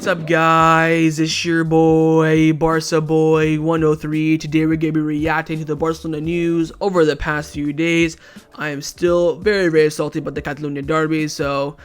What's up, guys? It's your boy, Barca Boy 103. Today we're going to be reacting to the Barcelona news over the past few days. I am still very salty about the Catalonia derby, so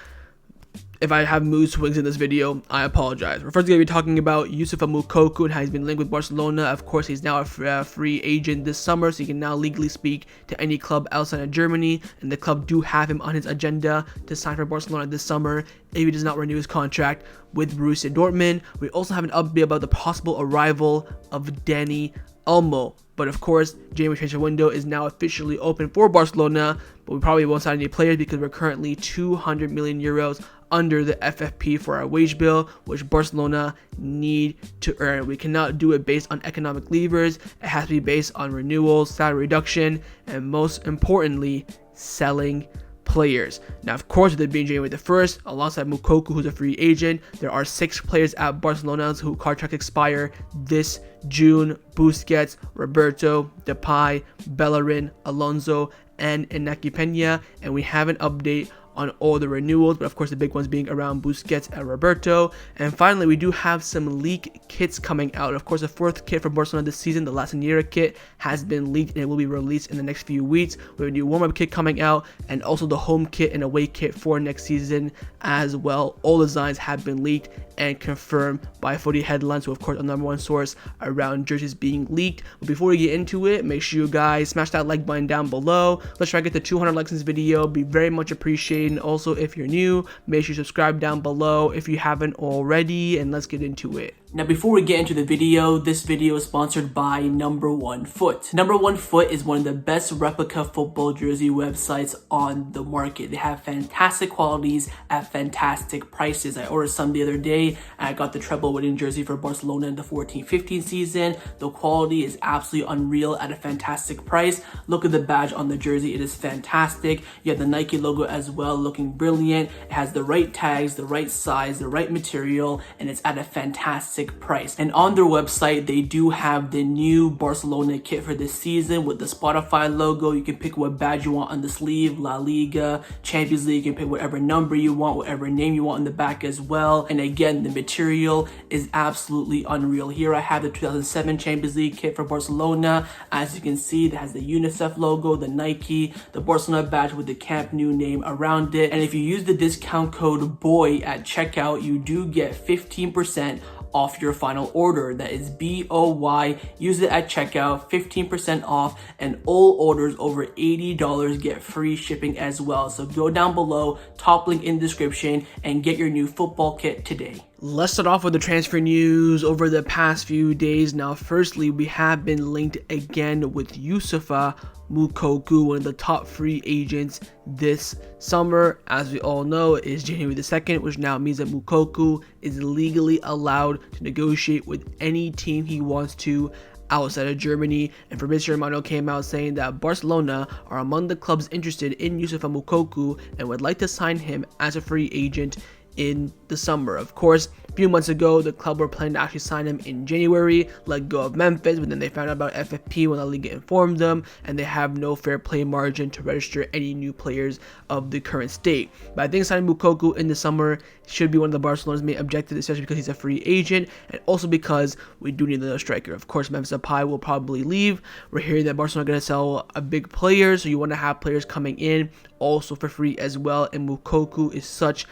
if I have mood swings in this video, I apologize. We're first going to be talking about Youssoufa Moukoko and how he's been linked with Barcelona. Of course, he's now a free agent this summer, so he can now legally speak to any club outside of Germany, and the club do have him on his agenda to sign for Barcelona this summer if he does not renew his contract with Borussia Dortmund. We also have an update about the possible arrival of Dani Olmo. But of course, January transfer window is now officially open for Barcelona, but we probably won't sign any players because we're currently 200 million euros under the FFP for our wage bill, which Barcelona need to earn. We cannot do it based on economic levers. It has to be based on renewals, salary reduction, and most importantly, selling players. Now, of course, with it being January the 1st, alongside Moukoko, who's a free agent, there are 6 players at Barcelona whose contract expire this June: Busquets, Roberto, Depay, Bellerin, Alonso, and Iñaki Peña. And we have an update on all the renewals, but of course the big ones being around Busquets and Roberto. And finally, we do have some leak kits coming out. Of course, the 4th kit for Barcelona this season, the La Senerya kit, has been leaked and it will be released in the next few weeks. We have a new warm-up kit coming out, and also the home kit and away kit for next season as well. All designs have been leaked and confirmed by Footy Headlines, so of course a #1 source around jerseys being leaked. But before we get into it, make sure you guys smash that like button down below. Let's try to get to 200 likes in this video. Be very much appreciated. And also, if you're new, make sure you subscribe down below if you haven't already, and let's get into it. Now, before we get into the video, this video is sponsored by #1 Foot. #1 Foot is one of the best replica football jersey websites on the market. They have fantastic qualities at fantastic prices. I ordered some the other day and I got the treble winning jersey for Barcelona in the 14-15 season. The quality is absolutely unreal at a fantastic price. Look at the badge on the jersey. It is fantastic. You have the Nike logo as well, looking brilliant. It has the right tags, the right size, the right material, and it's at a fantastic price. And on their website, they do have the new Barcelona kit for this season with the Spotify logo. You can pick what badge you want on the sleeve: La Liga, Champions League. You can pick whatever number you want, whatever name you want on the back as well. And again, the material is absolutely unreal. Here I have the 2007 Champions League kit for Barcelona. As you can see, it has the UNICEF logo, the Nike, the Barcelona badge with the Camp Nou name around it. And if you use the discount code BOY at checkout, you do get 15% off your final order. That is BOY. Use it at checkout, 15% off, and all orders over $80 get free shipping as well. So go down below, top link in description, and get your new football kit today. Let's start off with the transfer news over the past few days. Now, firstly, we have been linked again with Youssoufa Moukoko, one of the top free agents this summer. As we all know, it is January the 2nd, which now means that Moukoko is legally allowed to negotiate with any team he wants to outside of Germany. And Fabrizio Romano came out saying that Barcelona are among the clubs interested in Youssoufa Moukoko and would like to sign him as a free agent in the summer. Of course, a few months ago, the club were planning to actually sign him in January, let go of Memphis, but then they found out about FFP when La Liga informed them, and they have no fair play margin to register any new players of the current state. But I think signing Moukoko in the summer should be one of the Barcelona's main objectives, especially because he's a free agent, and also because we do need another striker. Of course, Memphis Depay will probably leave. We're hearing that Barcelona are going to sell a big player, so you want to have players coming in also for free as well. And Moukoko is such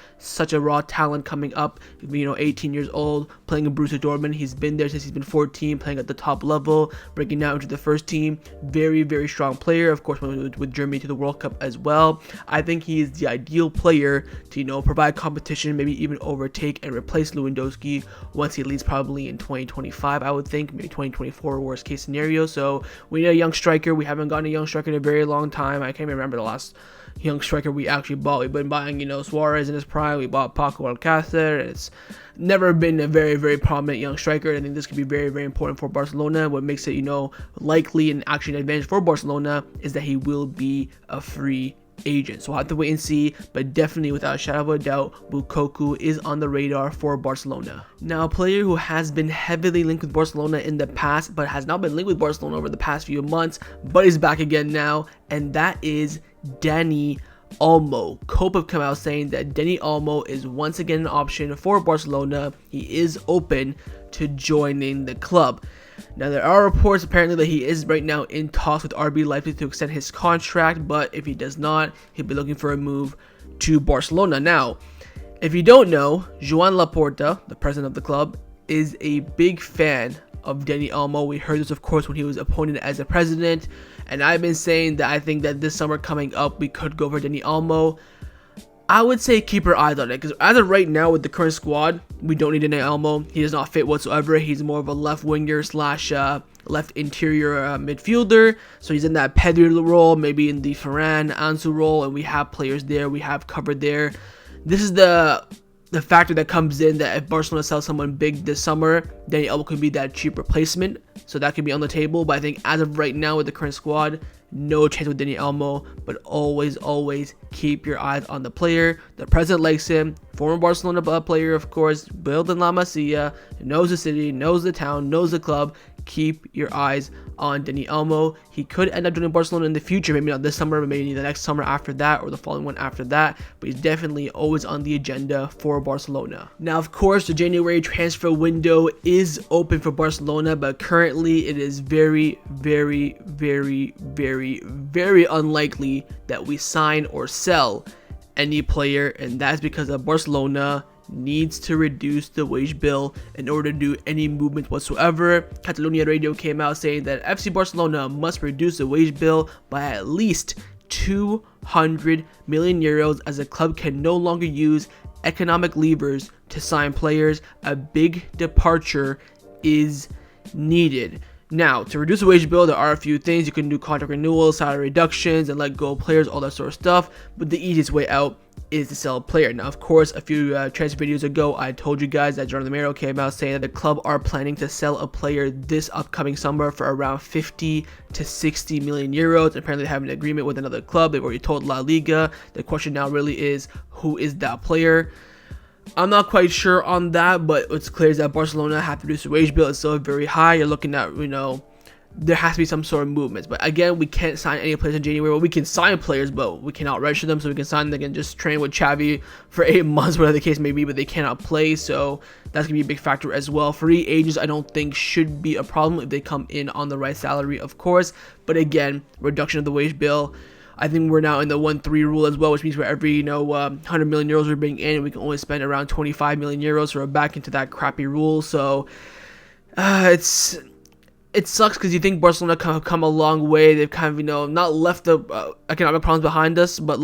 a raw talent coming up, 18 years old, playing in Borussia Dortmund. He's been there since he's been 14, playing at the top level, breaking out into the first team. Very strong player. Of course, with Germany to the World Cup as well. I think he is the ideal player to provide competition, maybe even overtake and replace Lewandowski once he leaves, probably in 2025, I would think, maybe 2024 worst case scenario. So we need a young striker. We haven't gotten a young striker in a very long time. I can't remember the last young striker we actually bought. We've been buying, Suarez in his prime. We bought Paco Alcácer, and it's never been a very prominent young striker. I think this could be very important for Barcelona. What makes it, likely and actually an advantage for Barcelona is that he will be a free agent. So we'll have to wait and see, but definitely without a shadow of a doubt, Moukoko is on the radar for Barcelona. Now, a player who has been heavily linked with Barcelona in the past, but has not been linked with Barcelona over the past few months, but is back again now, and that is Dani Olmo. Cope have come out saying that Dani Olmo is once again an option for Barcelona. He is open to joining the club. Now, there are reports apparently that he is right now in talks with RB Leipzig to extend his contract, but if he does not, he'll be looking for a move to Barcelona. Now, if you don't know, Joan Laporta, the president of the club, is a big fan of Dani Olmo. We heard this, of course, when he was appointed as a president, and I've been saying that I think that this summer coming up, we could go for Dani Olmo. I would say keep your eyes on it, because as of right now with the current squad, we don't need Dani Olmo. He does not fit whatsoever. He's more of a left winger slash left interior midfielder, so he's in that Pedri role, maybe in the Ferran, Ansu role, and we have players there, we have covered there. This is the factor that comes in, that if Barcelona sells someone big this summer, Dani Olmo could be that cheap replacement, so that could be on the table. But I think as of right now with the current squad, no chance with Dani Olmo, but always keep your eyes on the player. The president likes him, former Barcelona player, of course, built in La Masia, knows the city, knows the town, knows the club. Keep your eyes on Dani Olmo. He could end up joining Barcelona in the future, maybe not this summer, but maybe the next summer after that, or the following one after that, but he's definitely always on the agenda for Barcelona. Now, of course, the January transfer window is open for Barcelona, but currently it is very unlikely that we sign or sell any player, and that's because of Barcelona needs to reduce the wage bill in order to do any movement whatsoever. Catalonia Radio came out saying that FC Barcelona must reduce the wage bill by at least 200 million euros, as the club can no longer use economic levers to sign players. A big departure is needed. Now, to reduce the wage bill, there are a few things. You can do contract renewals, salary reductions, and let go of players, all that sort of stuff. But the easiest way out is to sell a player. Now, of course, a few transfer videos ago, I told you guys that Joan Laporta came out saying that the club are planning to sell a player this upcoming summer for around 50 to 60 million euros. Apparently, they have an agreement with another club. They've already told La Liga. The question now really is, who is that player? I'm not quite sure on that, but it's clear that Barcelona have to reduce the wage bill. It's still very high. You're looking at, there has to be some sort of movements. But again, we can't sign any players in January. Well, we can sign players, but we cannot register them. So we can sign them and just train with Xavi for 8 months, whatever the case may be, but they cannot play. So that's going to be a big factor as well. Free agents, I don't think should be a problem if they come in on the right salary, of course. But again, reduction of the wage bill. I think we're now in the 1-3 rule as well, which means for every 100 million euros we're bringing in, we can only spend around 25 million euros. So we're back into that crappy rule. So it sucks, because you think Barcelona have come a long way. They've kind of not left the economic problems behind us, but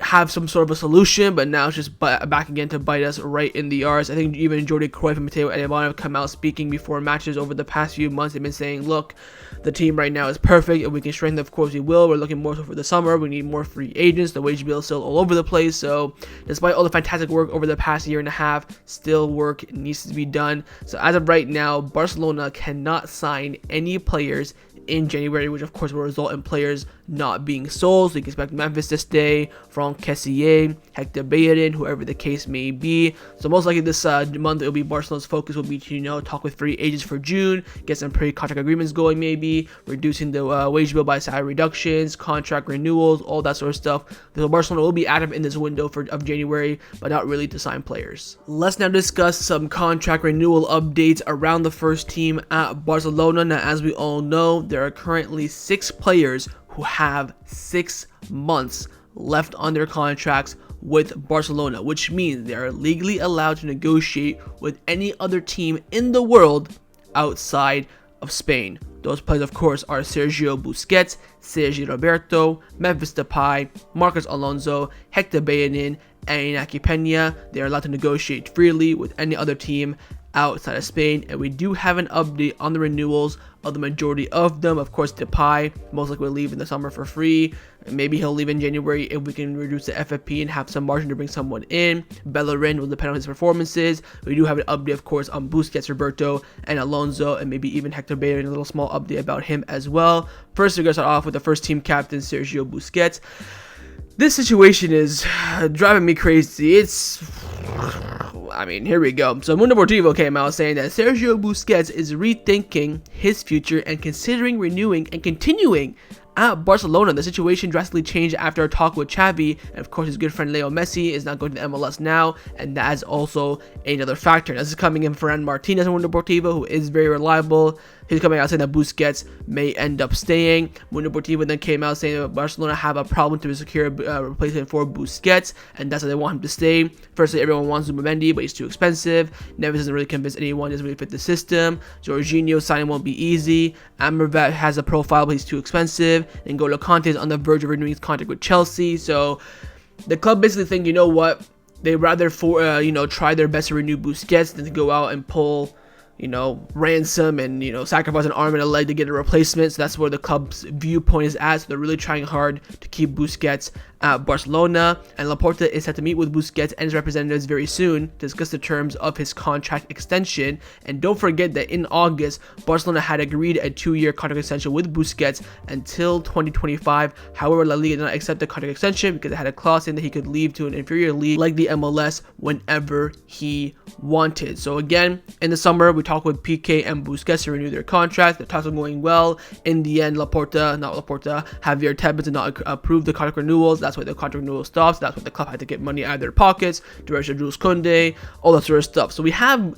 have some sort of a solution, but now it's just back again to bite us right in the arse. I think even Jordi Cruyff and Mateo Alemán have come out speaking before matches over the past few months. They've been saying, look, the team right now is perfect. If we can strengthen, of course we will. We're looking more so for the summer. We need more free agents. The wage bill is still all over the place. So despite all the fantastic work over the past year and a half, still work needs to be done. So as of right now, Barcelona cannot sign any players in January, which of course will result in players not being sold. So you can expect Memphis to stay, Franck Kessié, Hector Bellerin, whoever the case may be. So most likely this month it'll be Barcelona's focus will be to talk with free agents for June, get some pre-contract agreements going, maybe reducing the wage bill by salary reductions, contract renewals, all that sort of stuff. So Barcelona will be active in this window of January, but not really to sign players. Let's now discuss some contract renewal updates around the first team at Barcelona. Now, as we all know, there are currently 6 players who have 6 months left on their contracts with Barcelona, which means they are legally allowed to negotiate with any other team in the world outside of Spain. Those players, of course, are Sergio Busquets, Sergi Roberto, Memphis Depay, Marcos Alonso, Hector Bellerin, and Iñaki Peña. They are allowed to negotiate freely with any other team outside of Spain. And we do have an update on the renewals of the majority of them. Of course, Depay most likely will leave in the summer for free. Maybe he'll leave in January if we can reduce the FFP and have some margin to bring someone in. Bellerin will depend on his performances. We do have an update, of course, on Busquets, Roberto, and Alonso, and maybe even Hector Bellerin, a little small update about him as well. First, we're going to start off with the first team captain, Sergio Busquets. This situation is driving me crazy. Here we go. So Mundo Deportivo came out saying that Sergio Busquets is rethinking his future and considering renewing and continuing At Barcelona, the situation drastically changed after a talk with Xavi, and of course his good friend Leo Messi is not going to the MLS now, and that is also another factor. This is coming in for Martinez from Mundo Deportivo, who is very reliable. He's coming out saying that Busquets may end up staying. Mundo Deportivo then came out saying that Barcelona have a problem to secure a replacement for Busquets, and that's why they want him to stay. Firstly, everyone wants Zubimendi, but he's too expensive. Neves doesn't really convince anyone, doesn't really fit the system. Jorginho signing won't be easy. Amrabat has a profile, but he's too expensive. And N'Golo Kanté is on the verge of renewing his contract with Chelsea. So the club basically think, you know what, they'd rather try their best to renew Busquets than to go out and pull ransom and, sacrifice an arm and a leg to get a replacement. So that's where the club's viewpoint is at. So they're really trying hard to keep Busquets at Barcelona. And Laporta is set to meet with Busquets and his representatives very soon to discuss the terms of his contract extension. And don't forget that in August, Barcelona had agreed a 2-year contract extension with Busquets until 2025. However, La Liga did not accept the contract extension because it had a clause in that he could leave to an inferior league like the MLS whenever he wanted. So again, in the summer, we talked with PK and Busquets to renew their contract. The talks are going well. In the end, Javier Tebas did not approve the contract renewals. That's why the contract renewal stops. That's why the club had to get money out of their pockets to register Jules Koundé, all that sort of stuff. So we have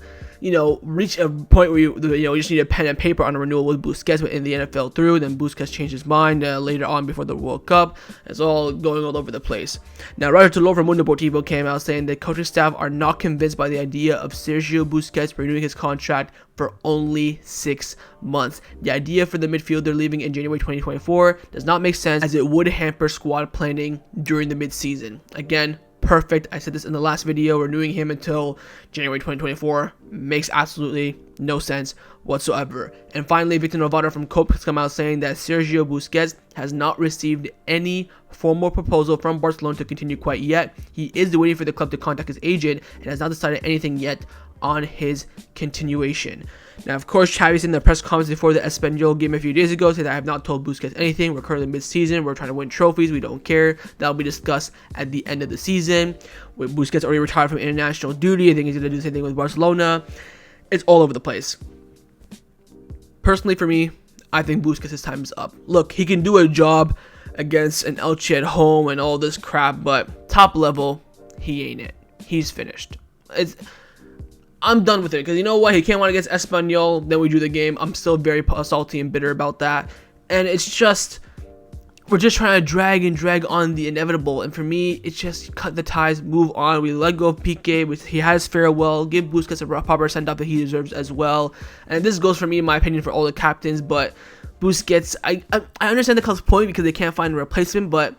reach a point where you just need a pen and paper on a renewal with Busquets, but in the NFL through. Then Busquets changed his mind later on before the World Cup. It's all going all over the place. Now, Roberto from Mundo Deportivo came out saying the coaching staff are not convinced by the idea of Sergio Busquets renewing his contract for only 6 months. The idea for the midfielder leaving in January 2024 does not make sense, as it would hamper squad planning during the midseason. Again, perfect. I said this in the last video. Renewing him until January 2024 makes absolutely no sense whatsoever. And finally, Victor Novato from Cope has come out saying that Sergio Busquets has not received any formal proposal from Barcelona to continue quite yet. He is waiting for the club to contact his agent and has not decided anything yet on his continuation. Now, of course, Xavi in the press conference before the Espanyol game a few days ago said that I have not told Busquets anything. We're currently mid-season. We're trying to win trophies. We don't care. That'll be discussed at the end of the season. With Busquets already retired from international duty, I think he's going to do the same thing with Barcelona. It's all over the place. Personally, for me, I think Busquets' time is up. Look, he can do a job against an Elche at home and all this crap, but top level, he ain't it. He's finished. I'm done with it, because you know what? He came on against Espanyol, then we drew the game. I'm still very salty and bitter about that. And it's just, we're just trying to drag on the inevitable. And for me, it's just cut the ties, move on. We let go of PK. He has farewell. Give Busquets a proper send-off that he deserves as well. And this goes for me, in my opinion, for all the captains. But Busquets, I understand the club's point because they can't find a replacement, but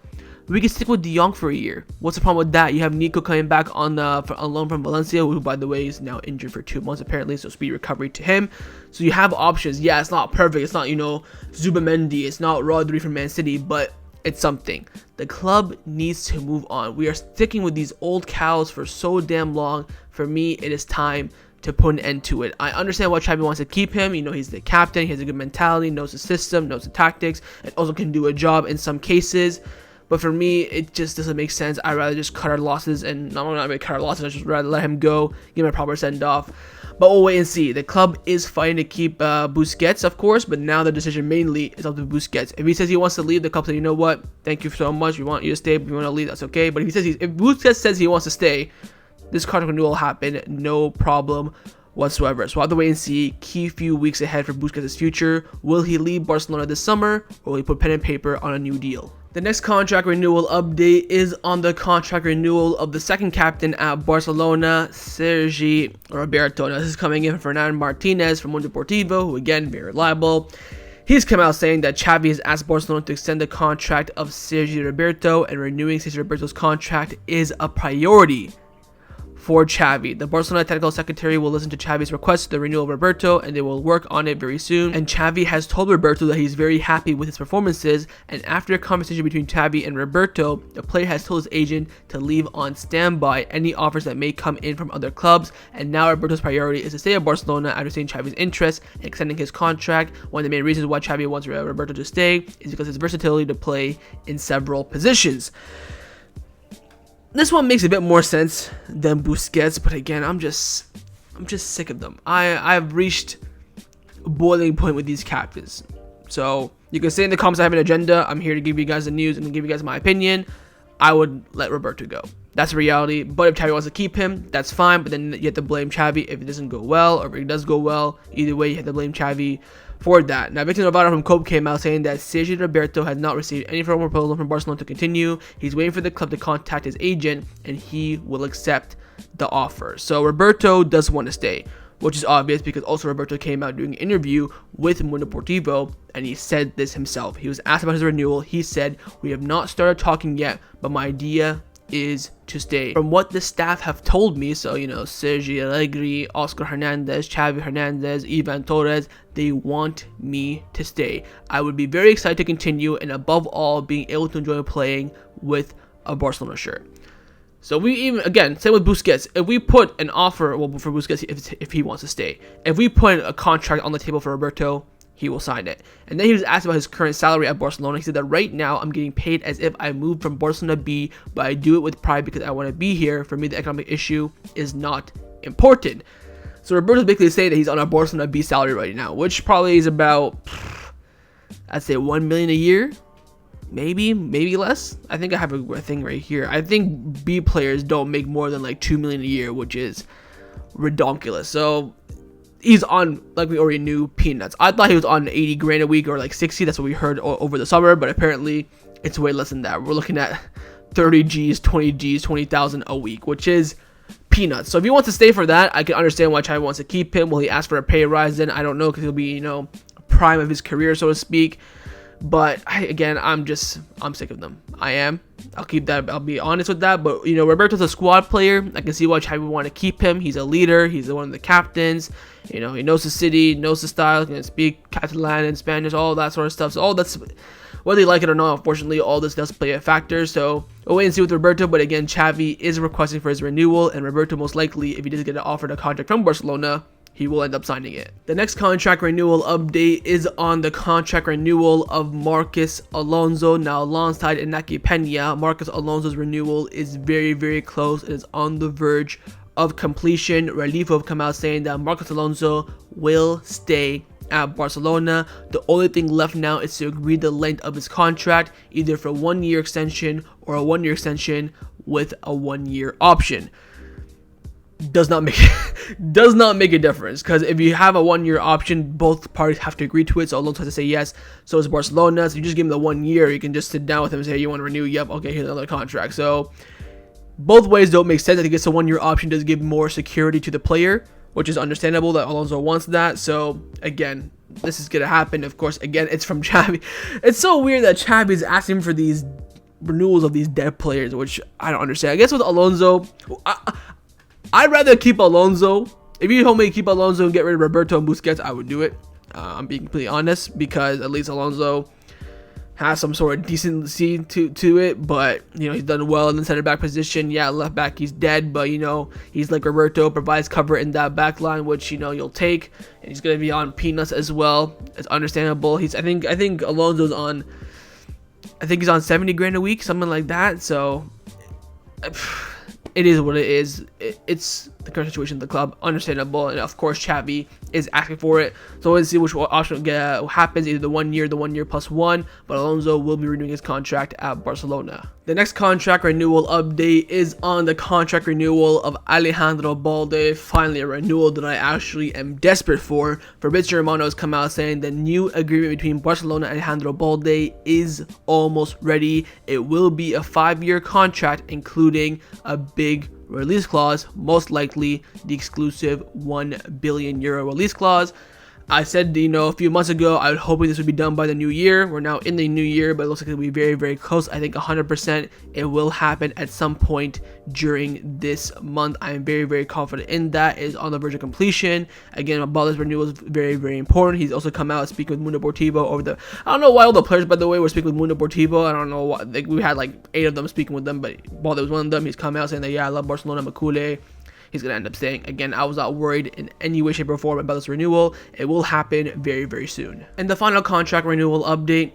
we can stick with De Jong for a year. What's the problem with that? You have Nico coming back on loan from Valencia, who, by the way, is now injured for 2 months apparently, so speedy recovery to him. So you have options. Yeah, it's not perfect. It's not, Zubimendi. It's not Rodri from Man City, but it's something. The club needs to move on. We are sticking with these old cows for so damn long. For me, it is time to put an end to it. I understand why Xavi wants to keep him. He's the captain. He has a good mentality, knows the system, knows the tactics, and also can do a job in some cases. But for me, it just doesn't make sense. I'd rather just cut our losses, and I'm not going to cut our losses. I'd just rather let him go, give him a proper send-off. But we'll wait and see. The club is fighting to keep Busquets, of course, but now the decision mainly is up to Busquets. If he says he wants to leave, the club says, you know what? Thank you so much. We want you to stay. If you want to leave, that's okay. But if Busquets says he wants to stay, this contract renewal will happen. No problem whatsoever. So we'll have to wait and see. Key few weeks ahead for Busquets' future. Will he leave Barcelona this summer, or will he put pen and paper on a new deal? The next contract renewal update is on the contract renewal of the second captain at Barcelona, Sergi Roberto. Now, this is coming in from Fernando Martinez from Mundo Deportivo, who, again, very reliable. He's come out saying that Xavi has asked Barcelona to extend the contract of Sergi Roberto, and renewing Sergi Roberto's contract is a priority for Xavi. The Barcelona technical secretary will listen to Xavi's request to the renewal of Roberto, and they will work on it very soon. And Xavi has told Roberto that he's very happy with his performances, and after a conversation between Xavi and Roberto, the player has told his agent to leave on standby any offers that may come in from other clubs, and now Roberto's priority is to stay at Barcelona after seeing Xavi's interest in extending his contract. One of the main reasons why Xavi wants Roberto to stay is because his versatility to play in several positions. This one makes a bit more sense than Busquets, but again, I'm just sick of them. I've reached a boiling point with these captains. So You can say in the comments I have an agenda. I'm here to give you guys the news and give you guys my opinion. I would let Roberto go. That's the reality. But if Xavi wants to keep him, that's fine. But then you have to blame Xavi if it doesn't go well, or if it does go well. Either way, you have to blame Xavi for that. Now, Victor Navarro from Cope came out saying that Sergio Roberto has not received any formal proposal from Barcelona to continue. He's waiting for the club to contact his agent, and he will accept the offer. So Roberto does want to stay, which is obvious because also Roberto came out doing an interview with Mundo Deportivo, and he said this himself. He was asked about his renewal. He said, "We have not started talking yet, but my idea is to stay." From what the staff have told me, so Sergi, Allegri, Oscar Hernandez, Xavi Hernandez, Ivan Torres, they want me to stay. I would be very excited to continue, and above all, being able to enjoy playing with a Barcelona shirt. So we even, again, same with Busquets. If we put an offer, well, for Busquets, if he wants to stay, if we put a contract on the table for Roberto, he will sign it. And then he was asked about his current salary at Barcelona. He said that right now I'm getting paid as if I moved from Barcelona B, but I do it with pride because I want to be here. For me, the economic issue is not important. So Roberto's basically saying that he's on a Barcelona B salary right now, which probably is about, I'd say 1 million a year. Maybe less. I think I have a thing right here. I think B players don't make more than like 2 million a year, which is ridiculous. So he's on, like we already knew, peanuts. I thought he was on 80 grand a week or like 60. That's what we heard over the summer, but apparently it's way less than that. We're looking at 30 G's, 20 G's, 20,000 a week, which is peanuts. So if he wants to stay for that, I can understand why Xavi wants to keep him. Will he ask for a pay rise then? I don't know, because he'll be, prime of his career, so to speak. But I'm sick of them. I'll keep that. I'll be honest with that. But Roberto's a squad player. I can see why Xavi would want to keep him. He's a leader. He's one of the captains. He knows the city, knows the style, can speak Catalan and Spanish, all that sort of stuff. So all that's, whether you like it or not, unfortunately, all this does play a factor. So we'll wait and see with Roberto. But again, Xavi is requesting for his renewal, and Roberto most likely, if he does get offered a contract from Barcelona, he will end up signing it. The next contract renewal update is on the contract renewal of Marcos Alonso. Now, alongside Inaki Peña, Marcos Alonso's renewal is very, very close. It is on the verge of completion. Relifo have come out saying that Marcos Alonso will stay at Barcelona. The only thing left now is to agree the length of his contract, either for a 1-year extension or a 1-year extension with a 1-year option. Does not make a difference, because if you have a 1-year option, both parties have to agree to it. So Alonso has to say yes, so is Barcelona. So you just give him the 1 year, you can just sit down with him and say, hey, you want to renew? Yep, okay, here's another contract. So both ways don't make sense. I think it's a 1-year option does give more security to the player, which is understandable that Alonso wants that. So again, this is gonna happen. Of course, again, it's from Xavi. It's so weird that Xavi is asking for these renewals of these dead players, which I don't understand. I guess with Alonso, I'd rather keep Alonso. If you told me to keep Alonso and get rid of Roberto and Busquets, I would do it. I'm being completely honest, because at least Alonso has some sort of decency to it. But he's done well in the center back position. Yeah, left back he's dead, but he's like Roberto, provides cover in that back line, which you'll take. And he's gonna be on peanuts as well. It's understandable. I think Alonso's on. I think he's on 70 grand a week, something like that. So it is what it is. It's the current situation of the club, understandable, and of course Xavi is asking for it. So we'll see which option happens, either the 1 year, the 1 year plus one, but Alonso will be renewing his contract at Barcelona. The next contract renewal update is on the contract renewal of Alejandro Balde. Finally, a renewal that I actually am desperate for. Fabrizio Romano has come out saying the new agreement between Barcelona and Alejandro Balde is almost ready. It will be a 5-year contract, including a big release clause, most likely the exclusive €1 billion release clause. I said, a few months ago, I was hoping this would be done by the new year. We're now in the new year, but it looks like it'll be very, very close. I think 100% it will happen at some point during this month. I am very, very confident in that. It is on the verge of completion. Again, Balde's renewal is very, very important. He's also come out speaking with Mundo Deportivo over the. I don't know why all the players, by the way, were speaking with Mundo Deportivo. I don't know why. We had like 8 of them speaking with them, but Balde was one of them. He's come out saying that, yeah, I love Barcelona, Makule. He's going to end up staying. Again, I was not worried in any way, shape, or form about this renewal. It will happen very, very soon. And the final contract renewal update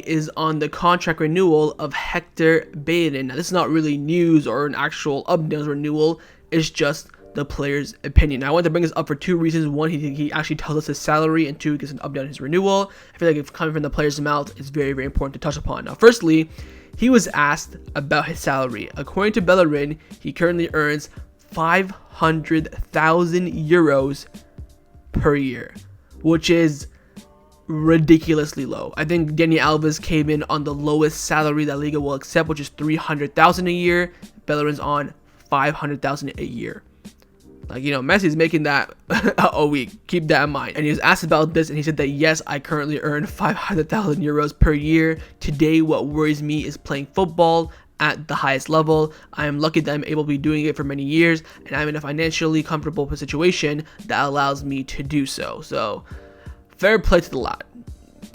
is on the contract renewal of Hector Bellerin. Now, this is not really news or an actual update renewal. It's just the player's opinion. Now, I want to bring this up for two reasons. One, he actually tells us his salary, and two, he gives an update on his renewal. I feel like if coming from the player's mouth, it's very, very important to touch upon. Now, firstly, he was asked about his salary. According to Bellerin, he currently earns 500,000 euros per year, which is ridiculously low. I think Dani Alves came in on the lowest salary that Liga will accept, which is 300,000 a year. Bellerin's on 500,000 a year. Like, you know, Messi's making that a week. Keep that in mind. And he was asked about this, and he said that, yes, I currently earn 500,000 euros per year. Today, what worries me is playing football at the highest level. I am lucky that I'm able to be doing it for many years, and I'm in a financially comfortable situation that allows me to do so. So, fair play to the lad.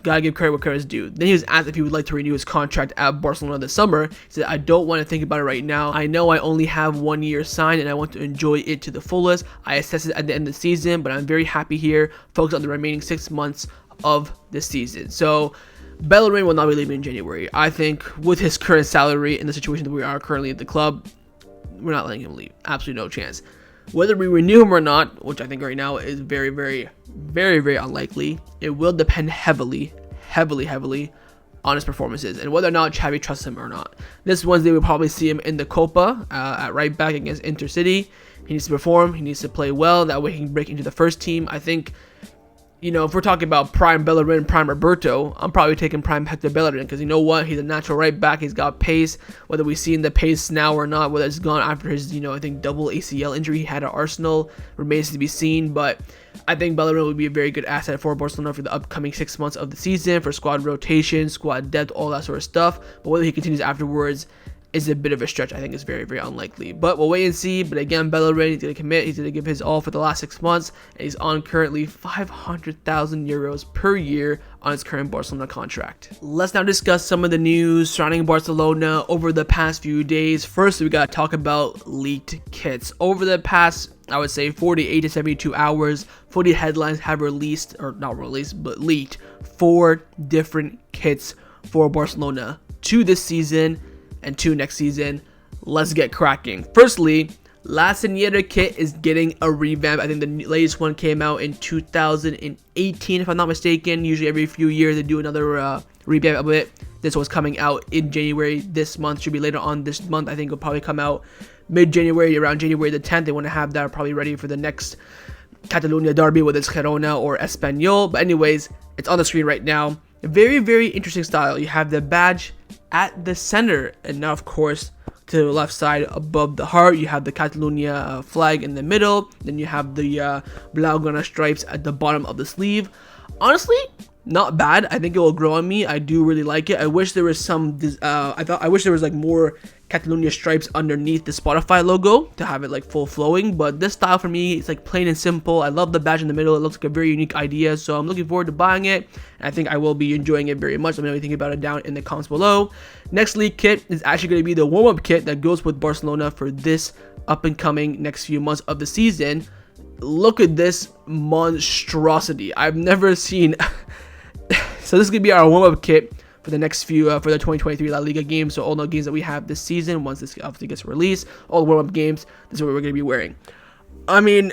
Gotta give credit where credit's due. Then he was asked if he would like to renew his contract at Barcelona this summer. He said, I don't want to think about it right now. I know I only have 1 year signed and I want to enjoy it to the fullest. I assess it at the end of the season, but I'm very happy here, focused on the remaining 6 months of the season. So, Bellerin will not be leaving in January. I think with his current salary and the situation that we are currently at the club, we're not letting him leave. Absolutely no chance. Whether we renew him or not, which I think right now is very, very, very, very unlikely, it will depend heavily on his performances and whether or not Xavi trusts him or not. This Wednesday, we'll probably see him in the Copa at right back against Intercity. He needs to perform. He needs to play well. That way he can break into the first team. I think, you know, if we're talking about prime Bellerin, prime Roberto, I'm probably taking prime Hector Bellerin because you know what? He's a natural right back. He's got pace. Whether we see in the pace now or not, whether it's gone after his, you know, I think double ACL injury he had at Arsenal remains to be seen. But I think Bellerin would be a very good asset for Barcelona for the upcoming 6 months of the season, for squad rotation, squad depth, all that sort of stuff. But whether he continues afterwards is a bit of a stretch. I think it's very, very unlikely. But we'll wait and see. But again, Bellerin, he's going to commit. He's going to give his all for the last 6 months. And he's on currently 500,000 euros per year on his current Barcelona contract. Let's now discuss some of the news surrounding Barcelona over the past few days. First, we got to talk about leaked kits. Over the past, I would say, 48 to 72 hours, 40 headlines have released, or not released, but leaked 4 different kits for Barcelona. 2 this season and 2 next season. Let's get cracking. Firstly, La Senerya kit is getting a revamp. I think the latest one came out in 2018, if I'm not mistaken. Usually every few years they do another revamp of it. This one's coming out in January this month. Should be later on this month. I think it'll probably come out mid-January, around January the 10th. They want to have that probably ready for the next Catalonia derby, whether it's Girona or Espanyol. But anyways, it's on the screen right now. A very, very interesting style. You have the badge at the center, and now of course to the left side above the heart you have the Catalonia flag in the middle. Then you have the blaugrana stripes at the bottom of the sleeve. Honestly, not bad. I think it will grow on me. I do really like it. I wish there was some I wish there was like more Catalonia stripes underneath the Spotify logo to have it like full flowing, but this style for me, it's like plain and simple. I love the badge in the middle. It looks like a very unique idea, so I'm looking forward to buying it, and I think I will be enjoying it very much. Let me know what you think about it down in the comments below. Next league kit is actually going to be the warm-up kit that goes with Barcelona for this up and coming next few months of the season. Look at this monstrosity. I've never seen so this is going to be our warm-up kit for the next few, for the 2023 La Liga games. So all the games that we have this season, once this obviously gets released, all the warm-up games, this is what we're going to be wearing. I mean,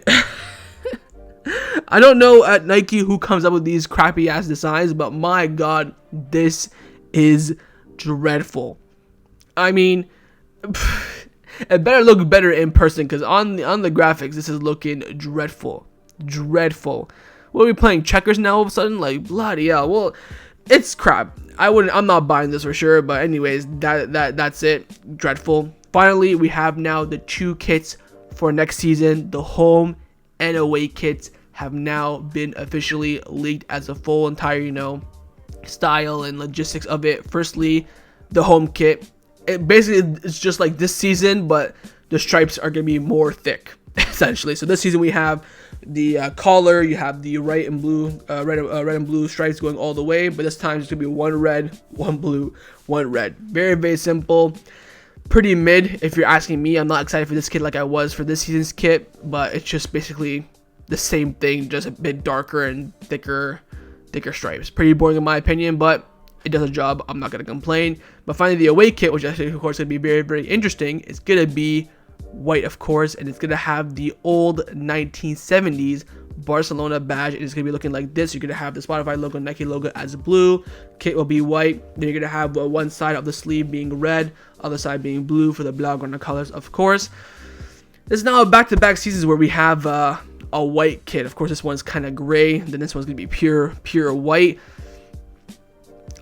I don't know at Nike who comes up with these crappy-ass designs, but my God, this is dreadful. I mean, it better look better in person, because on the graphics, this is looking dreadful. Dreadful. What are we playing, checkers now all of a sudden? Like, bloody hell. Well, it's crap. I'm not buying this for sure, but anyways, that's it. Dreadful. Finally, we have now the 2 kits for next season. The home and away kits have now been officially leaked as a full entire, you know, style and logistics of it. Firstly, the home kit. It basically, it's just like this season, but the stripes are going to be more thick, essentially. So this season we have the collar, you have the red and blue stripes going all the way, but this time it's gonna be 1 red, 1 blue, 1 red. Very, very simple, pretty mid if you're asking me. I'm not excited for this kit like I was for this season's kit, but it's just basically the same thing, just a bit darker and thicker stripes. Pretty boring in my opinion, but it does a job. I'm not gonna complain. But finally, the away kit, which I think of course gonna be very, very interesting, is gonna be white, of course, and it's going to have the old 1970s Barcelona badge. It is going to be looking like this. You're going to have the Spotify logo, Nike logo as blue. Kit will be white. Then you're going to have one side of the sleeve being red, other side being blue for the blaugrana colors, of course. This is now a back-to-back seasons where we have a white kit. Of course, this one's kind of gray. Then this one's going to be pure white.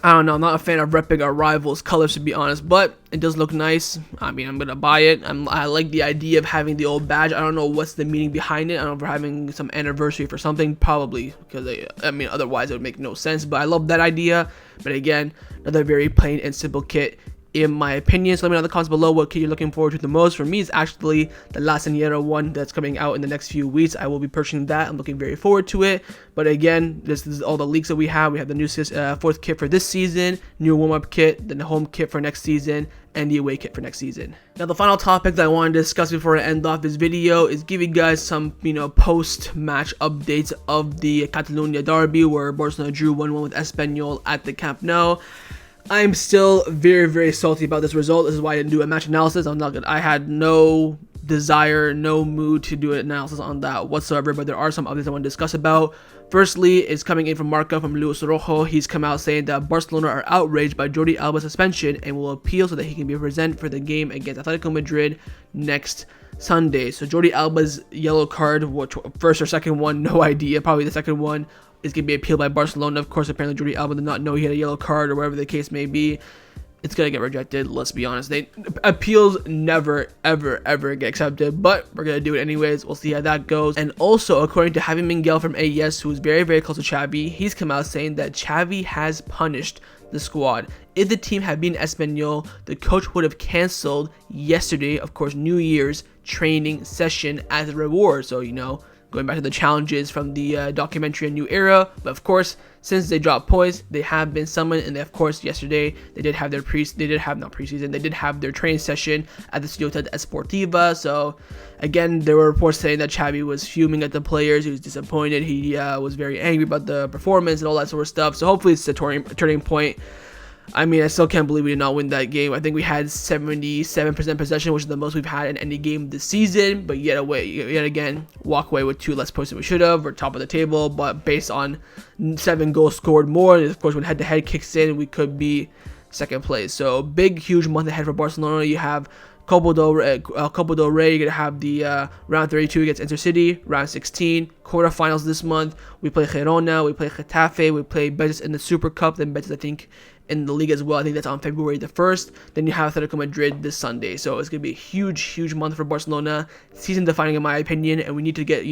I don't know. I'm not a fan of repping our rivals' colors, to be honest, but it does look nice. I mean, I'm gonna buy it. I like the idea of having the old badge. I don't know what's the meaning behind it. I don't know if we're having some anniversary for something, probably, because I mean, otherwise it would make no sense. But I love that idea. But again, another very plain and simple kit, in my opinion. So let me know in the comments below what kit you're looking forward to the most. For me, it's actually the La Senerya one that's coming out in the next few weeks. I will be purchasing that. I'm looking very forward to it. But again, this is all the leaks that we have. We have the new fourth kit for this season, new warm-up kit, then the home kit for next season, and the away kit for next season. Now, the final topic that I want to discuss before I end off this video is giving you guys some, post-match updates of the Catalonia derby, where Barcelona drew 1-1 with Espanyol at the Camp Nou. I'm still very salty about this result. This is why I didn't do a match analysis. I had no desire, no mood to do an analysis on that whatsoever, but there are some others I want to discuss about. Firstly, it's coming in from Marca from Luis Rojo. He's come out saying that Barcelona are outraged by Jordi Alba's suspension and will appeal so that he can be present for the game against Atletico Madrid next Sunday. So Jordi Alba's yellow card, which first or second one, no idea, probably the second one, is going to be appealed by Barcelona. Of course, apparently Jordi Alba did not know he had a yellow card or whatever the case may be. It's going to get rejected, let's be honest. Appeals never, ever get accepted, but we're going to do it anyways. We'll see how that goes. And also, according to Javi Miguel from AES, who is very close to Xavi, he's come out saying that Xavi has punished the squad. If the team had been Espanyol, the coach would have cancelled yesterday, of course, New Year's training session as a reward. So, going back to the challenges from the documentary A New Era. But of course, since they dropped points, they have been summoned, and of course yesterday they did have their training session at the Ciutat Esportiva. So again, there were reports saying that Xavi was fuming at the players. He was disappointed. He was very angry about the performance and all that sort of stuff. So hopefully it's a turning point. I mean, I still can't believe we did not win that game. I think we had 77% possession, which is the most we've had in any game this season. But yet again, walk away with 2 less points than we should have. We're top of the table, but based on 7 goals scored more, and of course when head-to-head kicks in, we could be second place. So huge month ahead for Barcelona. You have Copa del Rey, you're going to have the round 32 against Intercity, round 16, quarterfinals this month. We play Girona, we play Getafe, we play Betis in the Super Cup, then Betis, I think, in the Liga as well. I think that's on February the 1st. Then you have Atletico Madrid this Sunday. So it's going to be a huge month for Barcelona. Season defining in my opinion, and we need to get,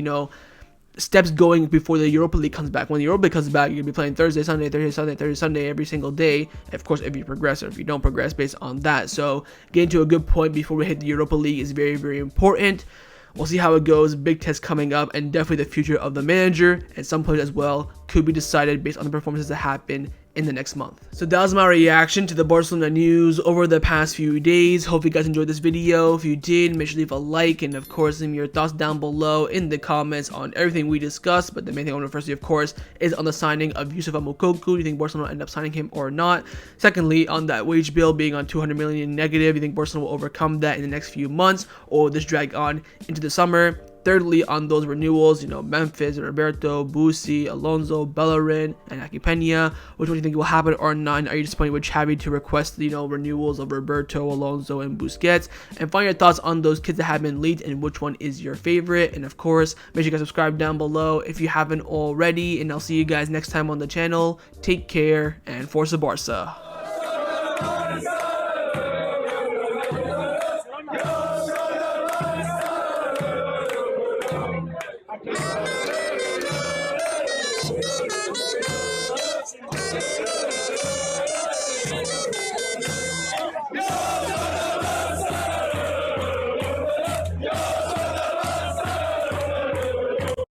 steps going before the Europa League comes back. When the Europa League comes back, you're going to be playing Thursday, Sunday every single day. And of course, if you progress or if you don't progress based on that. So getting to a good point before we hit the Europa League is very important. We'll see how it goes. Big test coming up, and definitely the future of the manager and some players as well could be decided based on the performances that happen in the next month. So that was my reaction to the Barcelona news over the past few days. Hope you guys enjoyed this video. If you did, make sure to leave a like, and of course leave me your thoughts down below in the comments on everything we discussed. But the main thing I want to firstly, of course, is on the signing of Youssoufa Moukoko. Do you think Barcelona will end up signing him or not? Secondly, on that wage bill being on 200 million negative, you think Barcelona will overcome that in the next few months, or will this drag on into the summer? Thirdly, on those renewals, Memphis, Roberto, Busquets, Alonso, Bellerin, and Pena, which one do you think will happen or not? And are you disappointed with Xavi to request, renewals of Roberto, Alonso, and Busquets? And find your thoughts on those kids that have been leaked and which one is your favorite. And of course, make sure you guys subscribe down below if you haven't already. And I'll see you guys next time on the channel. Take care, and Forza Barca.